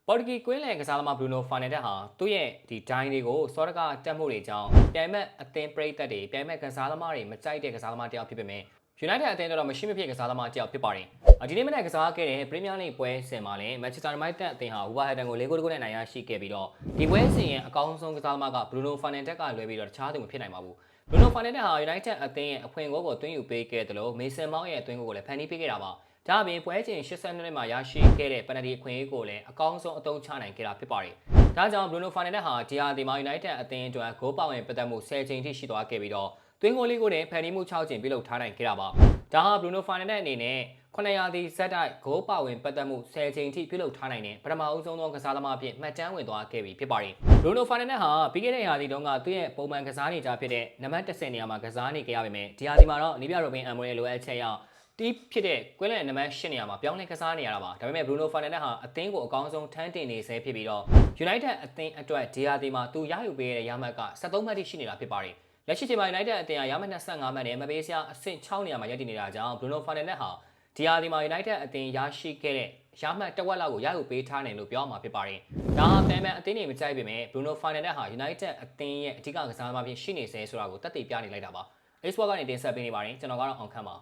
ပေါ်တူဂီကွင်းလယ်ကစားသမားဘရူနိုဖာနယ်တက်ဟာသူ့ရဲ့ဒီဒိုင်းတွေကိုစောတကတက်မှုတွေကြောင့်ပြိုင်မက်အသင်းပရိသတ်တွေပြိုင်မက်ကစားသမားတွေမကြိုက်တဲ့ကစားသမားတယောက်ဖြစ်ပေမဲ့ United အသင်းတော့မရှိမဖြစ်ကစားသမားတယောက်ဖြစ်ပါတယ်။ဒီနေ့မနေ့ကစားခဲ့တဲ့ Premier League ပွဲစဉ်မှာလည်း Manchester United အသင်းဟာ Wolverhampton ကို4-2နဲ့နိုင်ရရှိခဲ့ပြီးတော့ဒီပွဲစဉ်ရဲ့အကောင်းဆုံးကစားသမားက Bruno Fernandes ကလွဲပြီးတော့တခြားသူမဖြစ်နိုင်ပါဘူး။ Bruno Fernandes ဟာ United အသင်းရဲ့အခွင့်အရေးကိုသွင်းယူပေးခဲ့တယ်လို့ Mason Mount ရဲ့အသင်းကိုလည်းဖန်တီးပေးခဲ့တာပါ။ဒါအပြင်ပွဲချိန်82နှစ်မှာရရှိခဲ့တဲ့ penalty အခွင့်အရေးကိုလည်းအကောင်းဆုံးအသုံးချနိုင်ခဲ့တာဖြစ်ပါတယ်။ဒါကြောင့် Bruno Fernandes ဟာဒီဟာဒီမှာ United အသင်းအတွက်ဂိုးပေါင်ဝင်ပတ်သက်မှု10ချိန်ထိရှိသွားခဲ့ပြီးတော့သွင်းဂိုးလေးကိုလည်းဖန်တီးမှု6ချိန်ပြုလုပ်ထားနိုင်ခဲ့တာပါ။ဒါဟာ Bruno Fernandes အနေနဲ့900ဒီဇက်တိုက်ဂိုးပေါင်ဝင်ပတ်သက်မှု10ချိန်ထိပြုလုပ်ထားနိုင်တဲ့ပထမအဦးဆုံးသောကစားသမားအဖြစ်မှတ်တမ်းဝင်သွားခဲ့ပြီဖြစ်ပါတယ်။ Bruno Fernandes ဟာပြီးခဲ့တဲ့ရာသီတုန်းကသူ့ရဲ့ပုံမှန်ကစားနေကြဖြစ်တဲ့နံပါတ်10နေရာမှာကစားနေကြရပေမဲ့ဒီရာသီမှာတော့နီးပြ Robin Amorim လိုအပ်ချက်အရတီးဖြစ်တဲ့ကွင်းလယ်နံပါတ်10နေရာမှာပြောင်းလဲကစားနေရတာပါဒါပေမဲ့ Bruno Fernandes ဟာအသင်းကိုအကောင်းဆုံးထမ်းတင်နေဆဲဖြစ်ပြီးတော့ United အသင်းအတွက်ဒီရာသီမှာသူရယူပေးရတဲ့ရမှတ်က73မှတ်ထိရှိနေတာဖြစ်ပါတယ်လက်ရှိချိန်မှာ United အသင်းဟာရမှတ်25မှတ်နဲ့မပေးစရာအဆင့်6နေရာမှာရပ်တည်နေတာကြောင့် Bruno Fernandes ဟာဒီရာသီမှာ United အသင်းရရှိခဲ့တဲ့ရမှတ်တစ်ဝက်လောက်ကိုရယူပေးထားနိုင်လို့ပြောမှာဖြစ်ပါတယ်ဒါဟာဖန်မန်အသင်းတွေမကြိုက်ပေမဲ့ Bruno Fernandes ဟာ United အသင်းရဲ့အဓိကကစားသမားဖြစ်ရှိနေဆဲဆိုတာကိုသက်သေပြနေလိုက်တာပါ Export ကနေတင်ဆက်ပေးနေပါတယ်ကျွန်တော်ကတော့အောင်ခန့်ပါ